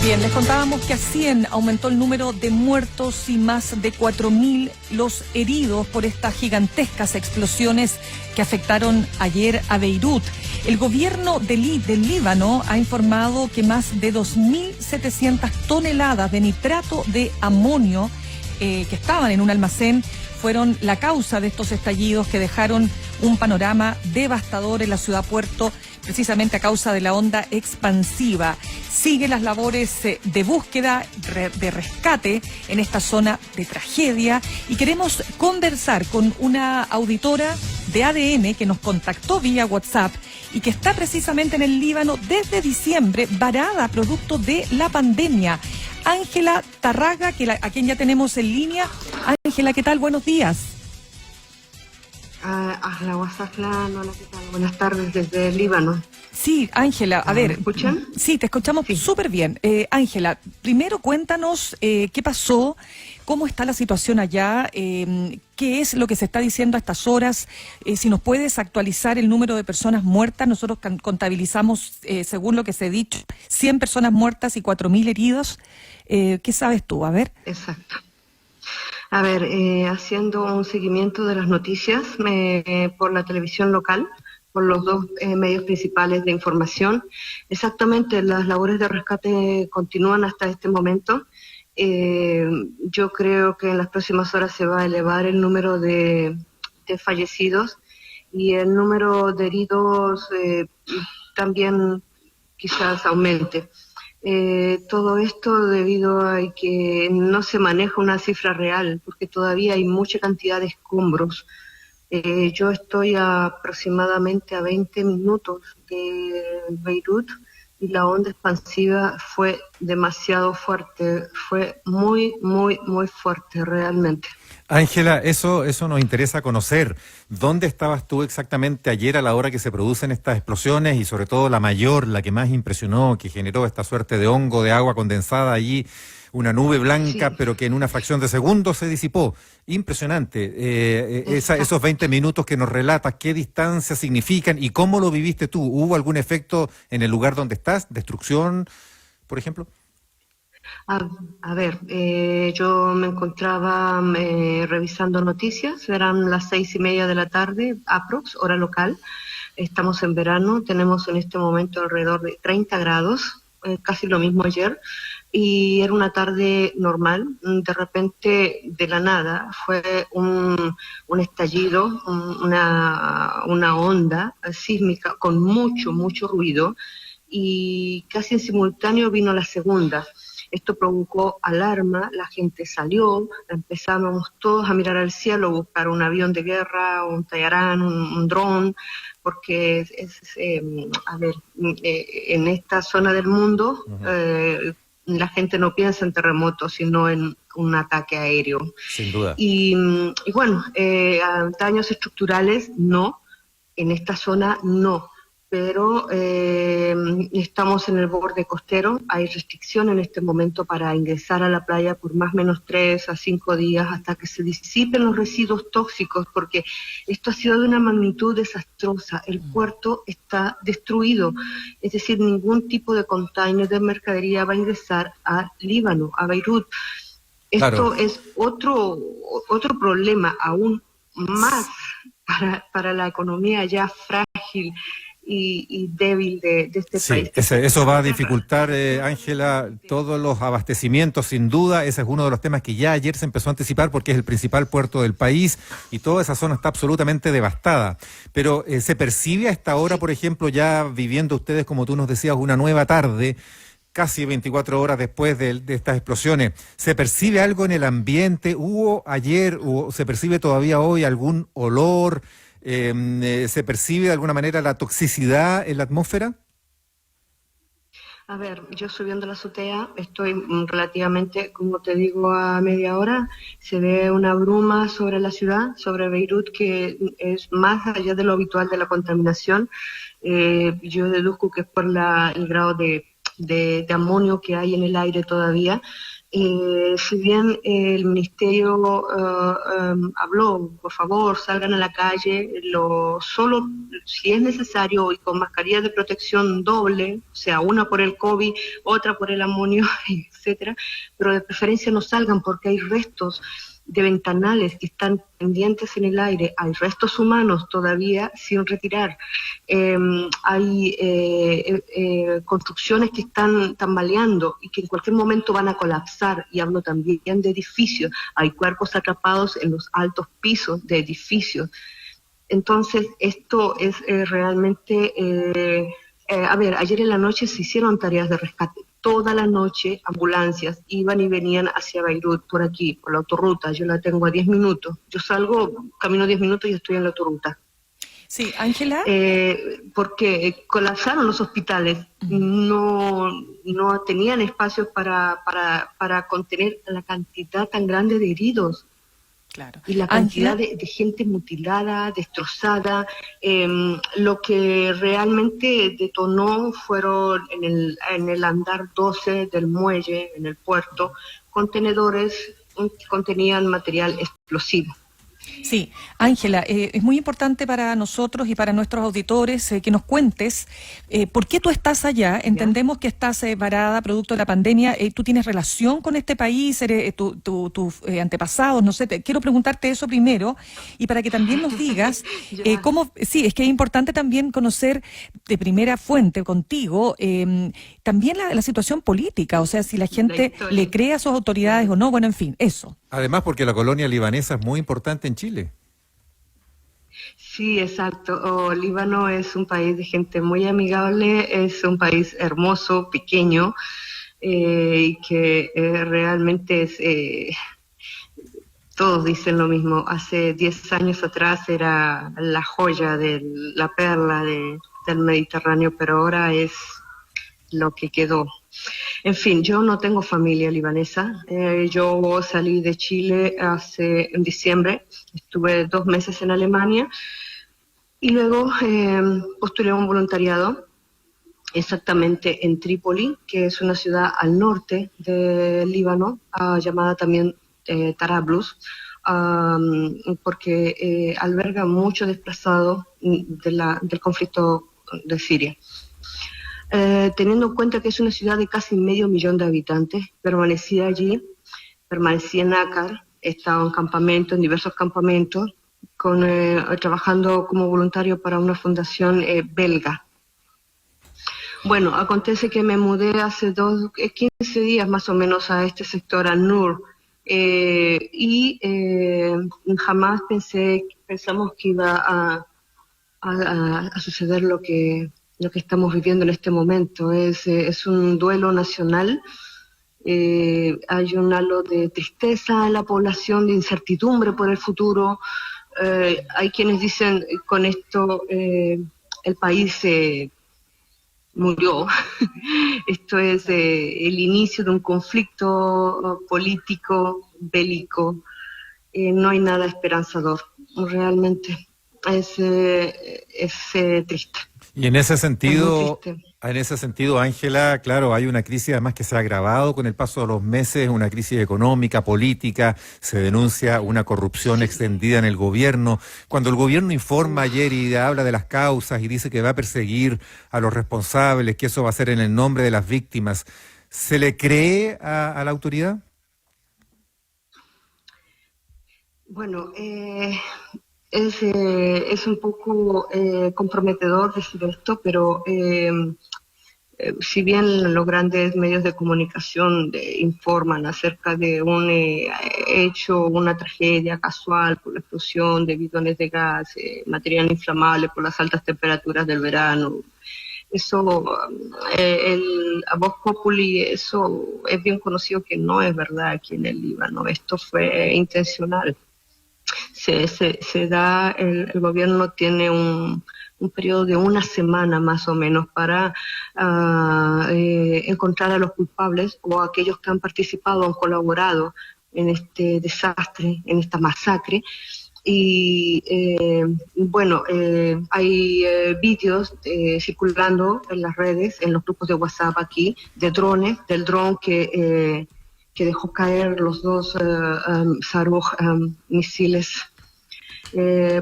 Bien, les contábamos que a 100 aumentó el número de muertos y más de 4.000 los heridos por estas gigantescas explosiones que afectaron ayer a Beirut. El gobierno del Líbano ha informado que más de 2.700 toneladas de nitrato de amonio que estaban en un almacén fueron la causa de estos estallidos que dejaron un panorama devastador en la ciudad puerto, precisamente a causa de la onda expansiva. Siguen las labores de búsqueda, de rescate en esta zona de tragedia, y queremos conversar con una auditora de ADN que nos contactó vía WhatsApp y que está precisamente en el Líbano desde diciembre, varada producto de la pandemia. Ángela Tarraga, a quien ya tenemos en línea. Ángela, ¿qué tal? Buenos días. Hola, ¿qué tal? Buenas tardes desde el Líbano. Sí, Ángela, a ver. ¿Me escuchan? Sí, te escuchamos súper bien. Ángela, primero cuéntanos qué pasó, cómo está la situación allá, qué es lo que se está diciendo a estas horas, si nos puedes actualizar el número de personas muertas. Nosotros contabilizamos, según lo que se ha dicho, 100 personas muertas y 4.000 heridos. ¿Qué sabes tú? A ver. Exacto. A ver, haciendo un seguimiento de las noticias por la televisión local, por los dos medios principales de información, exactamente las labores de rescate continúan hasta este momento. Yo creo que en las próximas horas se va a elevar el número de fallecidos y el número de heridos también quizás aumente. Todo esto debido a que no se maneja una cifra real, porque todavía hay mucha cantidad de escombros. Yo estoy aproximadamente a 20 minutos de Beirut y la onda expansiva fue demasiado fuerte, fue muy, muy, muy fuerte realmente. Ángela, eso nos interesa conocer. ¿Dónde estabas tú exactamente ayer a la hora que se producen estas explosiones y sobre todo la mayor, la que más impresionó, que generó esta suerte de hongo, de agua condensada allí, una nube blanca, sí, pero que en una fracción de segundos se disipó? Impresionante. Esos 20 minutos que nos relatas, ¿qué distancia significan y cómo lo viviste tú? ¿Hubo algún efecto en el lugar donde estás? ¿Destrucción, por ejemplo? A ver, yo me encontraba revisando noticias, eran las 6:30 de la tarde, aprox, hora local. Estamos en verano, tenemos en este momento alrededor de 30 grados, casi lo mismo ayer, y era una tarde normal. De repente, de la nada, fue un estallido, una onda sísmica con mucho, mucho ruido, y casi en simultáneo vino la segunda. Esto provocó alarma, la gente salió, empezamos todos a mirar al cielo, a buscar un avión de guerra, un Tayarán, un dron, porque en esta zona del mundo la gente no piensa en terremotos, sino en un ataque aéreo. Sin duda. Y bueno, daños estructurales no, en esta zona no. Pero estamos en el borde costero, hay restricción en este momento para ingresar a la playa por más o menos 3 a 5 días hasta que se disipen los residuos tóxicos, porque esto ha sido de una magnitud desastrosa. El puerto está destruido, es decir, ningún tipo de container de mercadería va a ingresar a Líbano, a Beirut. Esto claro, es otro problema aún más para la economía ya frágil y débil de este país. Eso va a dificultar, Ángela, todos los abastecimientos, sin duda. Ese es uno de los temas que ya ayer se empezó a anticipar porque es el principal puerto del país y toda esa zona está absolutamente devastada. Pero ¿se percibe a esta hora, por ejemplo, ya viviendo ustedes, como tú nos decías, una nueva tarde, casi 24 horas después de estas explosiones? ¿Se percibe algo en el ambiente? ¿Hubo ayer o se percibe todavía hoy algún olor? ¿Se percibe de alguna manera la toxicidad en la atmósfera? A ver, yo subiendo la azotea, estoy relativamente, como te digo, a media hora. Se ve una bruma sobre la ciudad, sobre Beirut, que es más allá de lo habitual de la contaminación. Yo deduzco que es por el grado de de amonio que hay en el aire todavía. Si bien el ministerio habló, por favor, salgan a la calle, solo si es necesario y con mascarilla de protección doble, o sea, una por el COVID, otra por el amonio, etcétera, pero de preferencia no salgan porque hay restos de ventanales que están pendientes en el aire, hay restos humanos todavía sin retirar, hay construcciones que están tambaleando y que en cualquier momento van a colapsar, y hablo también de edificios, hay cuerpos atrapados en los altos pisos de edificios. Entonces esto es realmente, ayer en la noche se hicieron tareas de rescate. Toda la noche ambulancias iban y venían hacia Beirut, por aquí, por la autorruta. Yo la tengo a 10 minutos. Yo salgo, camino 10 minutos y estoy en la autorruta. Sí, Ángela. Porque colapsaron los hospitales, no tenían espacios para contener la cantidad tan grande de heridos. Claro. Y la cantidad de gente mutilada, destrozada. Lo que realmente detonó fueron en el andar 12 del muelle, en el puerto, contenedores que contenían material explosivo. Sí, Ángela, es muy importante para nosotros y para nuestros auditores que nos cuentes por qué tú estás allá. Entendemos que estás varada producto de la pandemia. ¿Tú tienes relación con este país? ¿Tus antepasados? No sé, quiero preguntarte eso primero y para que también nos digas cómo... Sí, es que es importante también conocer de primera fuente contigo también la situación política, o sea, si la gente le cree a sus autoridades o no, bueno, en fin, eso. Además, porque la colonia libanesa es muy importante en Chile. Sí, exacto. Líbano es un país de gente muy amigable, es un país hermoso, pequeño, y que realmente es... todos dicen lo mismo. Hace 10 años atrás era la joya, la perla del Mediterráneo, pero ahora es lo que quedó. En fin, yo no tengo familia libanesa. Yo salí de Chile en diciembre, estuve 2 meses en Alemania y luego postulé a un voluntariado exactamente en Trípoli, que es una ciudad al norte del Líbano, llamada también Tarablus, porque alberga mucho desplazado del conflicto de Siria. Teniendo en cuenta que es una ciudad de casi 500.000 de habitantes, permanecí allí, permanecí en Akar, he estado en diversos campamentos, trabajando como voluntario para una fundación belga. Bueno, acontece que me mudé hace 15 días más o menos a este sector, a Nur, y jamás pensamos que iba a suceder lo que estamos viviendo en este momento. Es un duelo nacional, hay un halo de tristeza en la población, de incertidumbre por el futuro. Hay quienes dicen con esto el país murió. Esto es el inicio de un conflicto político, bélico. No hay nada esperanzador, realmente. Es triste. Y en ese sentido, Ángela, claro, hay una crisis además que se ha agravado con el paso de los meses, una crisis económica, política, se denuncia una corrupción extendida en el gobierno. Cuando el gobierno informa ayer y habla de las causas y dice que va a perseguir a los responsables, que eso va a ser en el nombre de las víctimas, ¿se le cree a la autoridad? Bueno, es un poco comprometedor decir esto, pero si bien los grandes medios de comunicación informan acerca de un hecho, una tragedia casual por la explosión de bidones de gas, material inflamable por las altas temperaturas del verano, eso, a Vox Populi, eso es bien conocido que no es verdad aquí en el Líbano. Esto fue intencional. El gobierno tiene un periodo de 1 semana más o menos para encontrar a los culpables o a aquellos que han participado, han colaborado en este desastre, en esta masacre, Y bueno, hay vídeos circulando en las redes, en los grupos de WhatsApp aquí, de drones, del dron que dejó caer los dos Saruj misiles,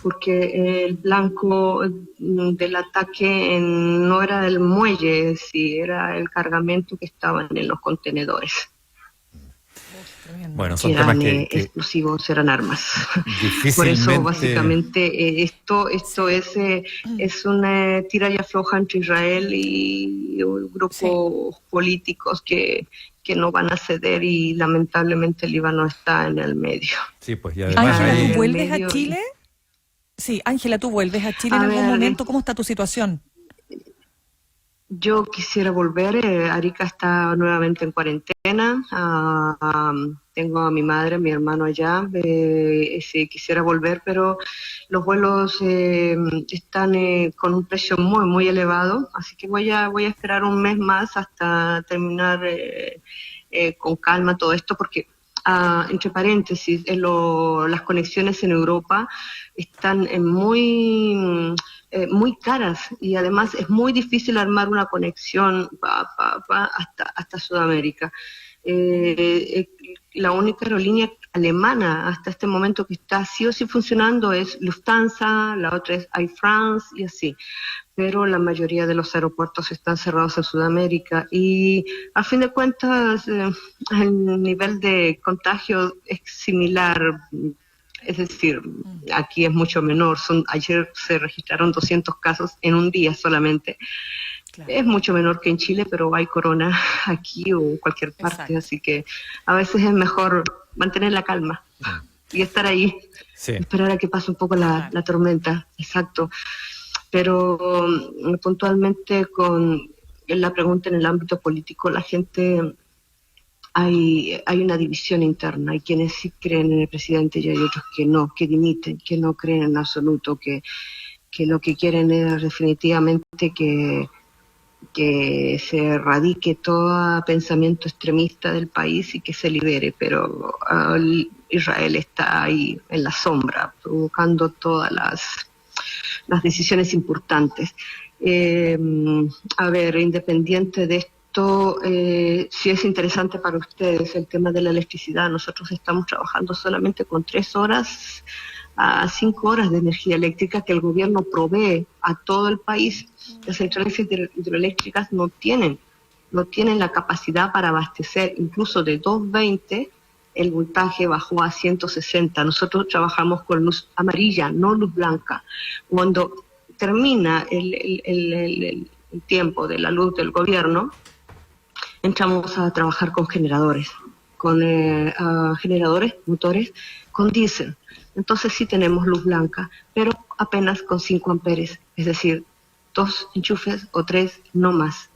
porque el blanco del ataque no era el muelle, sí, era el cargamento que estaban en los contenedores. Bueno, son eran temas que explosivos, eran armas. difícilmente... Por eso, básicamente, esto es una tira y afloja entre Israel y grupos políticos que no van a ceder, y lamentablemente el Líbano está en el medio. Sí, pues, y además Ángela, ¿tú vuelves a Chile? Sí, Ángela, ¿tú vuelves a Chile en algún momento? ¿Cómo está tu situación? Yo quisiera volver. Arica está nuevamente en cuarentena. Tengo a mi madre, a mi hermano allá. Sí, quisiera volver, pero los vuelos están con un precio muy, muy elevado. Así que voy a esperar un mes más hasta terminar con calma todo esto, porque entre paréntesis, las conexiones en Europa están muy caras, y además es muy difícil armar una conexión hasta Sudamérica. La única aerolínea alemana hasta este momento que está sí o sí funcionando es Lufthansa, la otra es Air France y así, pero la mayoría de los aeropuertos están cerrados en Sudamérica, y a fin de cuentas el nivel de contagio es similar. Es decir, aquí es mucho menor. Ayer se registraron 200 casos en un día solamente. Claro. Es mucho menor que en Chile, pero hay corona aquí o en cualquier parte. Exacto. Así que a veces es mejor mantener la calma y estar ahí. Sí. Esperar a que pase un poco la tormenta. Exacto. Pero puntualmente con la pregunta en el ámbito político, la gente... Hay una división interna. Hay quienes sí creen en el presidente y hay otros que no, que dimiten, que no creen en absoluto, que lo que quieren es definitivamente que se erradique todo pensamiento extremista del país y que se libere. Pero Israel está ahí en la sombra, provocando todas las decisiones importantes. A ver, independiente de esto, si es interesante para ustedes el tema de la electricidad, nosotros estamos trabajando solamente con 3 horas a 5 horas de energía eléctrica que el gobierno provee a todo el país. Las centrales hidroeléctricas no tienen la capacidad para abastecer. Incluso de 220 el voltaje bajó a 160. Nosotros trabajamos con luz amarilla, no luz blanca. Cuando termina el tiempo de la luz del gobierno, entramos a trabajar con generadores, motores con diésel. Entonces sí tenemos luz blanca, pero apenas con 5 amperes, es decir, 2 enchufes o 3, no más.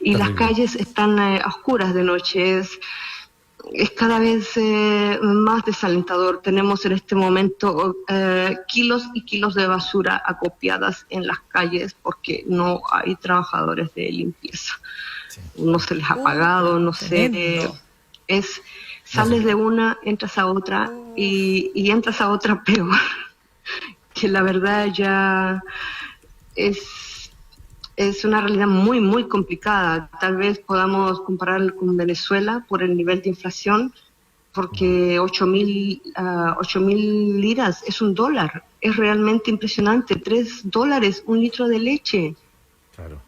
Y las calles están oscuras de noche, es cada vez más desalentador. Tenemos en este momento kilos y kilos de basura acopiadas en las calles porque no hay trabajadores de limpieza. Sí. No se les ha pagado, no sé, sales de una, entras a otra y entras a otra peor, que la verdad ya es una realidad muy, muy complicada. Tal vez podamos comparar con Venezuela por el nivel de inflación, porque 8.000 liras es $1, es realmente impresionante. $3 un litro de leche. Claro.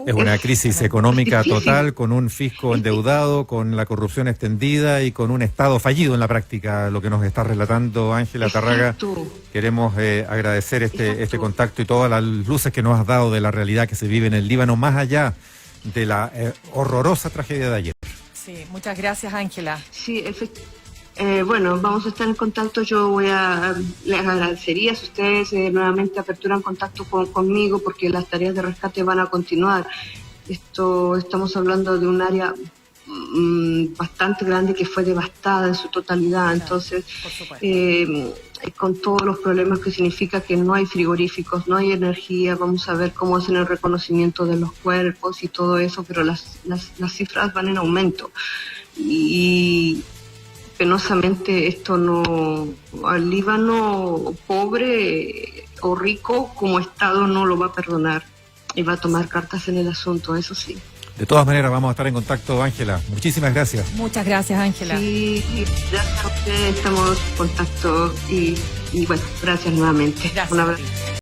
Es una crisis económica total, con un fisco endeudado, con la corrupción extendida y con un Estado fallido en la práctica, lo que nos está relatando Ángela Tarraga. Queremos agradecer este contacto y todas las luces que nos has dado de la realidad que se vive en el Líbano, más allá de la horrorosa tragedia de ayer. Sí, muchas gracias, Ángela. Sí, bueno, vamos a estar en contacto. Les agradecería si ustedes nuevamente aperturan contacto conmigo, porque las tareas de rescate van a continuar. Estamos hablando de un área bastante grande que fue devastada en su totalidad. Entonces, con todos los problemas que significa que no hay frigoríficos, no hay energía, vamos a ver cómo hacen el reconocimiento de los cuerpos y todo eso, pero las cifras van en aumento. Y penosamente esto no, al Líbano pobre o rico como Estado no lo va a perdonar y va a tomar cartas en el asunto, eso sí. De todas maneras, vamos a estar en contacto, Ángela. Muchísimas gracias. Muchas gracias, Ángela. Sí, gracias a ustedes, estamos en contacto y bueno, gracias nuevamente. Gracias. Un abrazo.